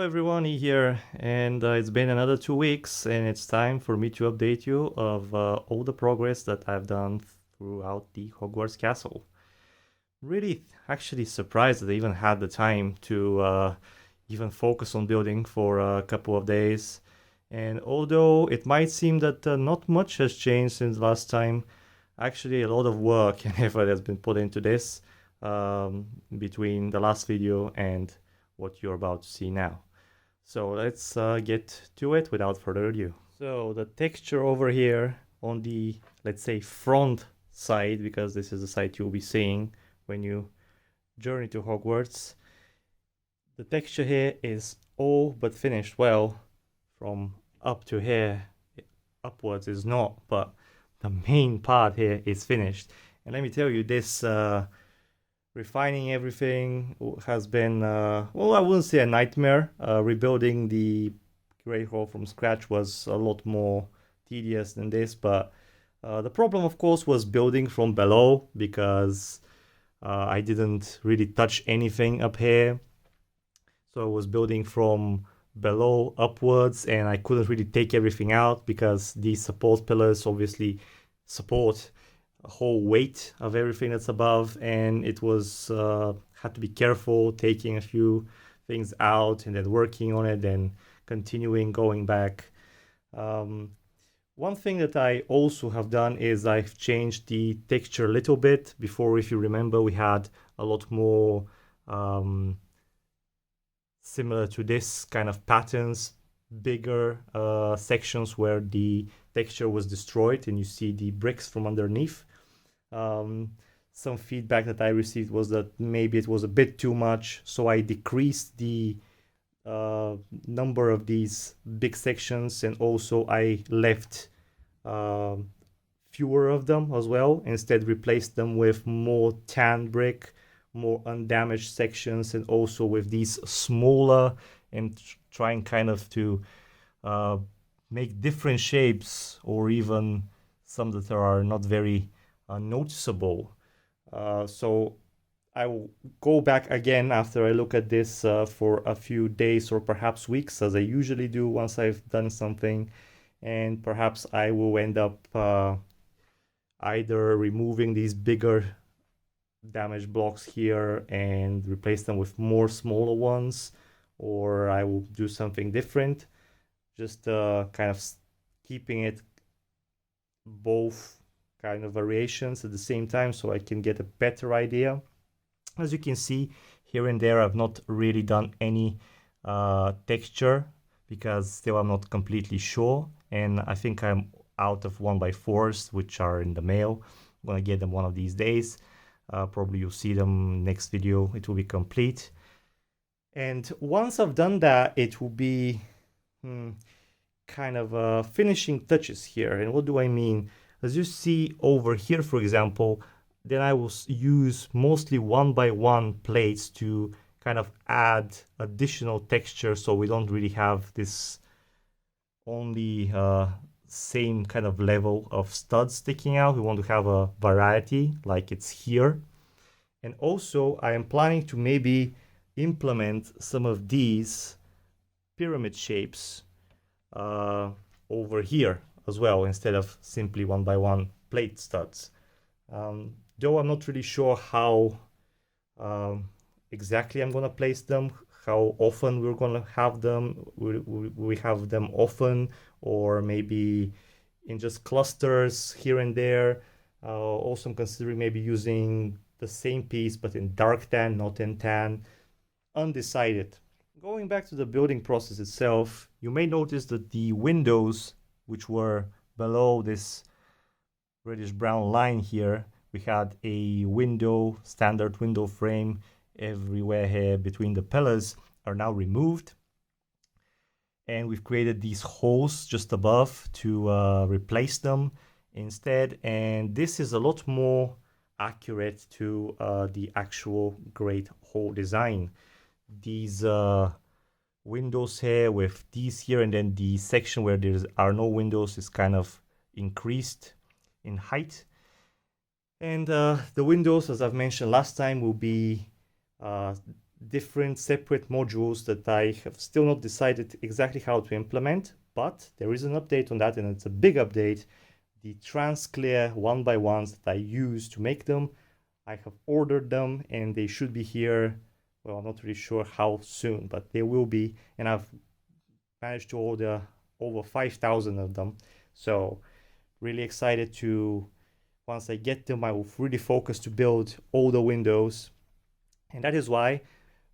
Everyone, here, and it's been another 2 weeks, and it's time for me to update you of all the progress that I've done throughout the Hogwarts Castle. Really, actually surprised that I even had the time to even focus on building for a couple of days. And although it might seem that not much has changed since last time, actually a lot of work and effort has been put into this between the last video and what you're about to see now. So let's get to it without further ado. So the texture over here on the, let's say, front side, because this is the side you'll be seeing when you journey to Hogwarts, the texture here is all but finished. Well, from up to here, upwards is not, but the main part here is finished. And let me tell you, this refining everything has been, well, I wouldn't say a nightmare. Rebuilding the Great Hall from scratch was a lot more tedious than this, but the problem, of course, was building from below, because I didn't really touch anything up here. So I was building from below upwards, and I couldn't really take everything out because these support pillars obviously support a whole weight of everything that's above, and it was had to be careful taking a few things out and then working on it and continuing going back. One thing that I also have done is I've changed the texture a little bit. Before, if you remember, we had a lot more similar to this kind of patterns, bigger sections where the texture was destroyed and you see the bricks from underneath. Some feedback that I received was that maybe it was a bit too much, so I decreased the number of these big sections, and also I left fewer of them as well. Instead, replaced them with more tan brick, more undamaged sections, and also with these smaller, and trying kind of to make different shapes, or even some that are not very noticeable. So I will go back again after I look at this for a few days or perhaps weeks, as I usually do once I've done something, and perhaps I will end up either removing these bigger damaged blocks here and replace them with more smaller ones, or I will do something different, just kind of keeping it both kind of variations at the same time so I can get a better idea. As you can see, here and there I've not really done any texture, because still I'm not completely sure, and I think I'm out of 1x4s, which are in the mail. I'm gonna get them one of these days. Probably you'll see them next video, it will be complete. And once I've done that, it will be kind of finishing touches here. And what do I mean? As you see over here, for example, then I will use mostly 1x1 plates to kind of add additional texture, so we don't really have this only same kind of level of studs sticking out. We want to have a variety like it's here. And also I am planning to maybe implement some of these pyramid shapes over here as well, instead of simply 1x1 plate studs. Though I'm not really sure how exactly I'm gonna place them, how often we're gonna have them. We have them often, or maybe in just clusters here and there. Also I'm considering maybe using the same piece but in dark tan, not in tan. Undecided. Going back to the building process itself, you may notice that the windows, which were below this reddish brown line here, we had a standard window frame everywhere here between the pillars, are now removed, and we've created these holes just above to replace them instead. And this is a lot more accurate to the actual Great Hall design. These windows here with these here, and then the section where there are no windows is kind of increased in height. And the windows, as I've mentioned last time, will be different separate modules that I have still not decided exactly how to implement, but there is an update on that, and it's a big update. The transclear 1x1s that I use to make them, I have ordered them and they should be here. Well, I'm not really sure how soon, but they will be, and I've managed to order over 5,000 of them. So really excited to, once I get them, I will really focus to build all the windows. And that is why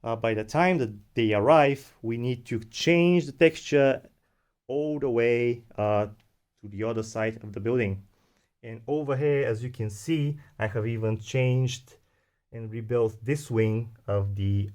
by the time that they arrive, we need to change the texture all the way to the other side of the building. And over here, as you can see, I have even changed and rebuilt this wing of the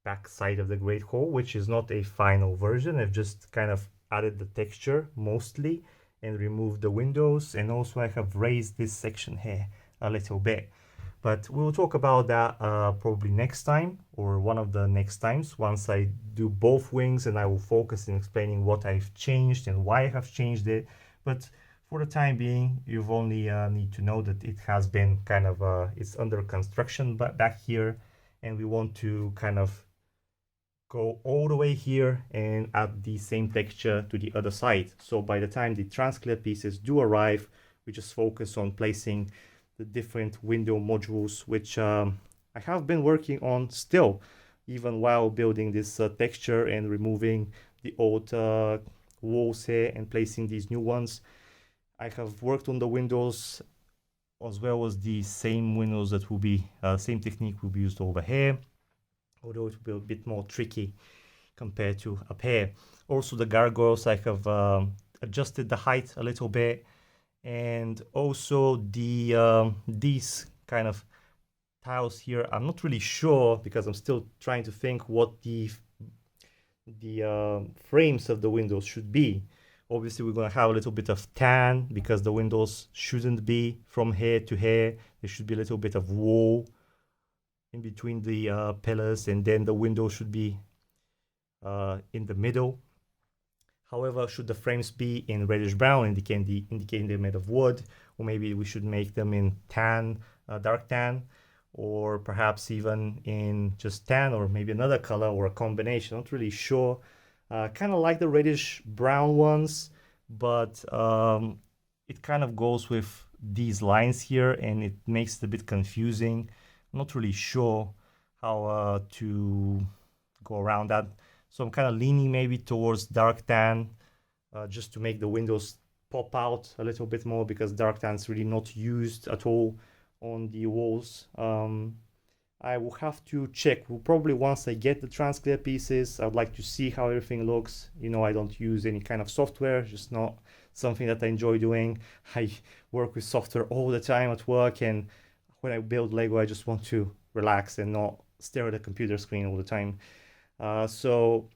back side of the Great Hall, which is not a final version. I've just kind of added the texture mostly and removed the windows, and also I have raised this section here a little bit. But we'll talk about that probably next time, or one of the next times, once I do both wings, and I will focus in explaining what I've changed and why I have changed it. But for the time being, you've only need to know that it has been kind of, it's under construction back here, and we want to kind of go all the way here and add the same texture to the other side. So by the time the transclear pieces do arrive, we just focus on placing the different window modules, which I have been working on still, even while building this texture and removing the old walls here and placing these new ones. I have worked on the windows as well as the same windows that will be, same technique will be used over here, although it will be a bit more tricky compared to up here. Also the gargoyles, I have adjusted the height a little bit, and also the these kind of tiles here, I'm not really sure because I'm still trying to think what the frames of the windows should be. Obviously we're going to have a little bit of tan because the windows shouldn't be from here to here. There should be a little bit of wall in between the pillars, and then the window should be in the middle. However, should the frames be in reddish brown, indicating they're made of wood, or maybe we should make them in tan, dark tan, or perhaps even in just tan, or maybe another color, or a combination. Not really sure. Kind of like the reddish brown ones, but it kind of goes with these lines here, and it makes it a bit confusing. I'm not really sure how to go around that. So I'm kind of leaning maybe towards dark tan, just to make the windows pop out a little bit more, because dark tan is really not used at all on the walls. I will have to check. Well, probably once I get the transclear pieces, I'd like to see how everything looks. You know, I don't use any kind of software, just not something that I enjoy doing. I work with software all the time at work, and when I build Lego, I just want to relax and not stare at a computer screen all the time. So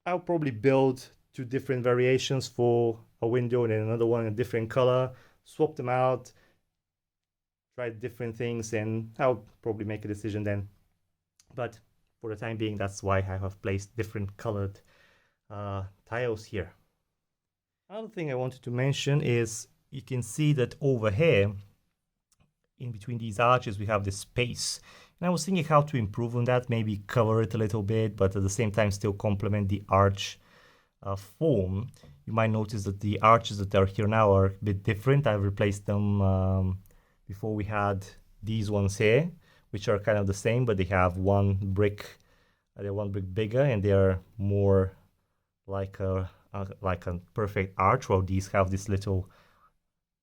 I'll probably build 2 different variations for a window and then another one in a different color, swap them out, try different things, and I'll probably make a decision then. But for the time being, that's why I have placed different colored tiles here. Another thing I wanted to mention is you can see that over here, in between these arches, we have this space. And I was thinking how to improve on that, maybe cover it a little bit, but at the same time still complement the arch form. You might notice that the arches that are here now are a bit different. I've replaced them. Before we had these ones here, which are kind of the same, but they have one brick, they're one brick bigger, and they are more like a perfect arch, while these have this little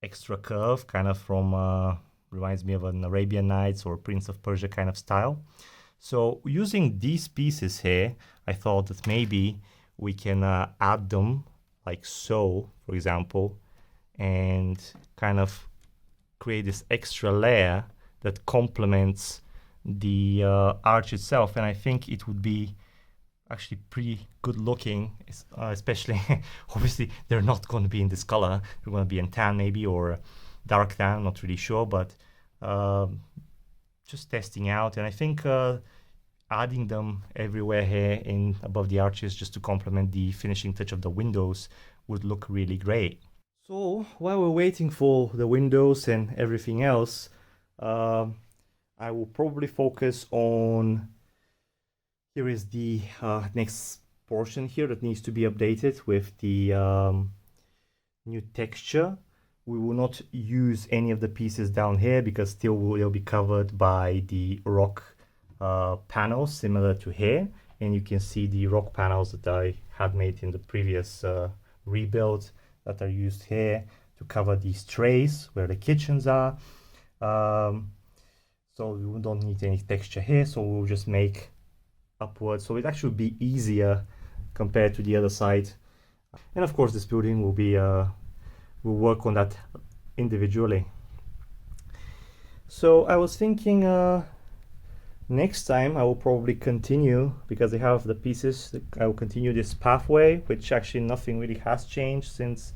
extra curve, kind of from reminds me of an Arabian Nights or Prince of Persia kind of style. So using these pieces here, I thought that maybe we can add them like so, for example, and kind of create this extra layer that complements the arch itself. And I think it would be actually pretty good looking, especially obviously they're not going to be in this color. They're going to be in tan maybe, or dark tan, not really sure, but just testing out. And I think adding them everywhere here in above the arches just to complement the finishing touch of the windows would look really great. So while we're waiting for the windows and everything else, I will probably focus on Here is the next portion here that needs to be updated with the new texture. We will not use any of the pieces down here because still they'll be covered by the rock panels similar to here, and you can see the rock panels that I had made in the previous rebuild that are used here to cover these trays where the kitchens are. So we don't need any texture here, so we'll just make upwards, so it actually be easier compared to the other side. And of course this building will be we'll work on that individually. So I was thinking next time I will probably continue, because I have the pieces, I will continue this pathway, which actually nothing really has changed since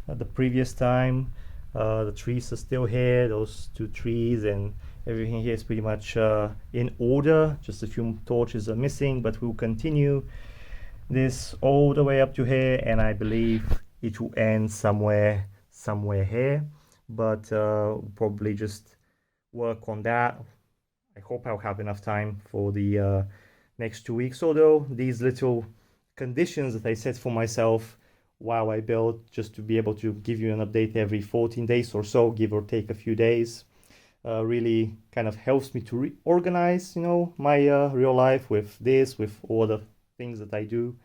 the previous time. The trees are still here, those two trees, and everything here is pretty much in order. Just a few torches are missing, but we'll continue this all the way up to here, and I believe it will end somewhere here, but we'll probably just work on that. I hope I'll have enough time for the next 2 weeks, although these little conditions that I set for myself while I build, just to be able to give you an update every 14 days or so, give or take a few days, really kind of helps me to reorganize, you know, my real life with this, with all the things that I do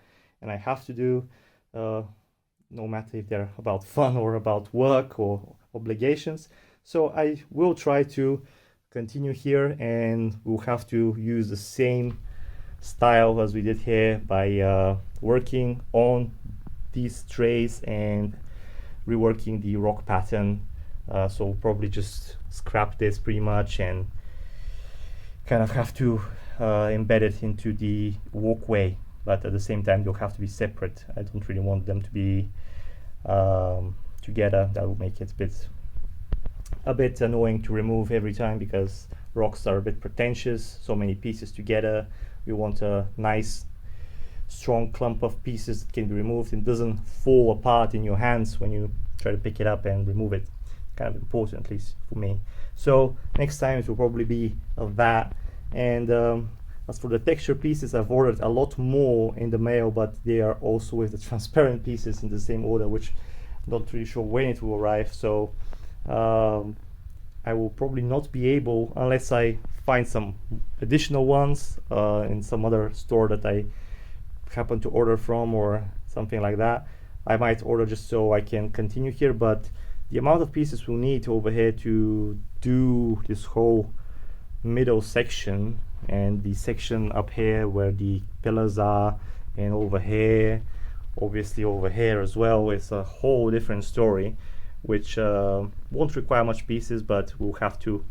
and I have to do, no matter if they're about fun or about work or obligations. So I will try to continue here, and we'll have to use the same style as we did here by working on these trays and reworking the rock pattern. So we'll probably just scrap this pretty much and kind of have to embed it into the walkway, but at the same time they'll have to be separate. I don't really want them to be together. That will make it a bit annoying to remove every time, because rocks are a bit pretentious, so many pieces together. We want a nice strong clump of pieces that can be removed and doesn't fall apart in your hands when you try to pick it up and remove it. Kind of important, at least for me. So next time it will probably be of that. And as for the texture pieces, I've ordered a lot more in the mail, but they are also with the transparent pieces in the same order, which I'm not really sure when it will arrive. So I will probably not be able, unless I find some additional ones in some other store that I happen to order from or something like that. I might order just so I can continue here, but the amount of pieces we'll need over here to do this whole middle section, and the section up here where the pillars are, and over here, obviously over here as well, is a whole different story, which won't require much pieces, but we'll have to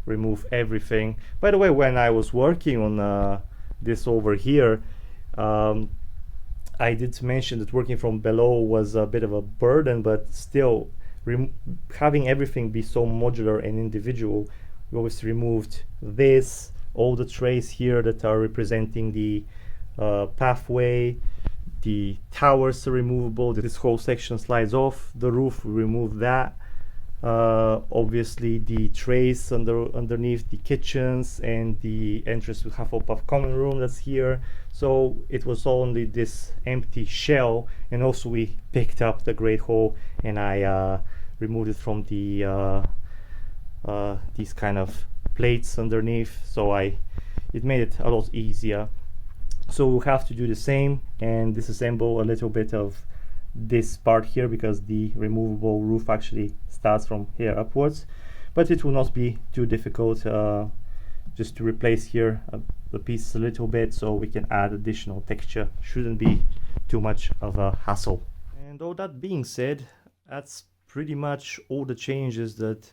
remove everything. By the way, when I was working on this over here, I did mention that working from below was a bit of a burden, but still having everything be so modular and individual, we obviously removed this, all the trays here that are representing the pathway, the towers are removable, this whole section slides off, the roof, we remove that. Obviously the trays underneath the kitchens and the entrance to Hufflepuff common room that's here. So it was only this empty shell, and also we picked up the Great Hall, and I removed it from the these kind of plates underneath, so it made it a lot easier. So we'll have to do the same and disassemble a little bit of this part here, because the removable roof actually starts from here upwards, but it will not be too difficult, just to replace here the pieces a little bit so we can add additional texture. Shouldn't be too much of a hassle. And all that being said, that's pretty much all the changes that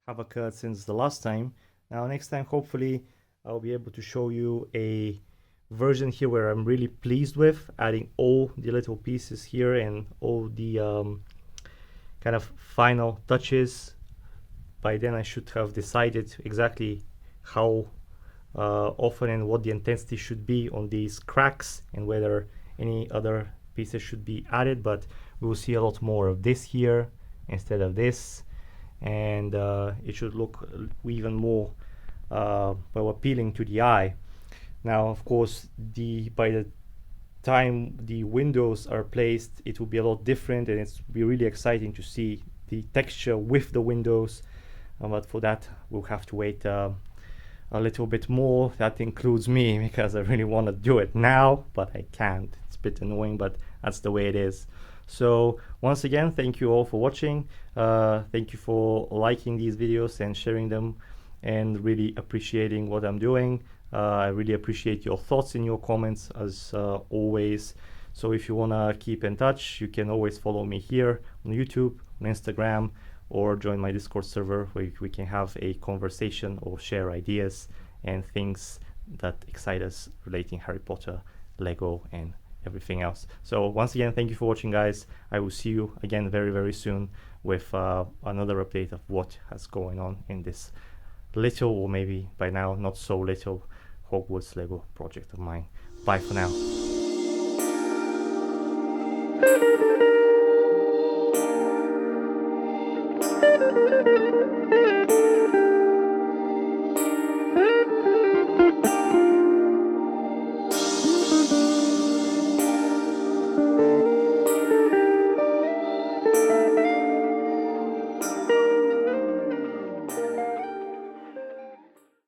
have occurred since the last time. Now next time hopefully I'll be able to show you a version here where I'm really pleased with, adding all the little pieces here and all the kind of final touches. By then I should have decided exactly how often and what the intensity should be on these cracks, and whether any other pieces should be added, but we will see a lot more of this here instead of this, and it should look even more well appealing to the eye. Now, of course, by the time the windows are placed, it will be a lot different, and it's be really exciting to see the texture with the windows. But for that, we'll have to wait a little bit more. That includes me, because I really want to do it now, but I can't. It's a bit annoying, but that's the way it is. So once again, thank you all for watching. Thank you for liking these videos and sharing them, and really appreciating what I'm doing. I really appreciate your thoughts in your comments, as always. So if you want to keep in touch, you can always follow me here on YouTube, on Instagram, or join my Discord server, where we can have a conversation or share ideas and things that excite us relating Harry Potter, Lego, and everything else. So once again, thank you for watching, guys. I will see you again very, very soon with another update of what has going on in this little, or maybe by now not so little, Hogwarts Lego project of mine. Bye for now.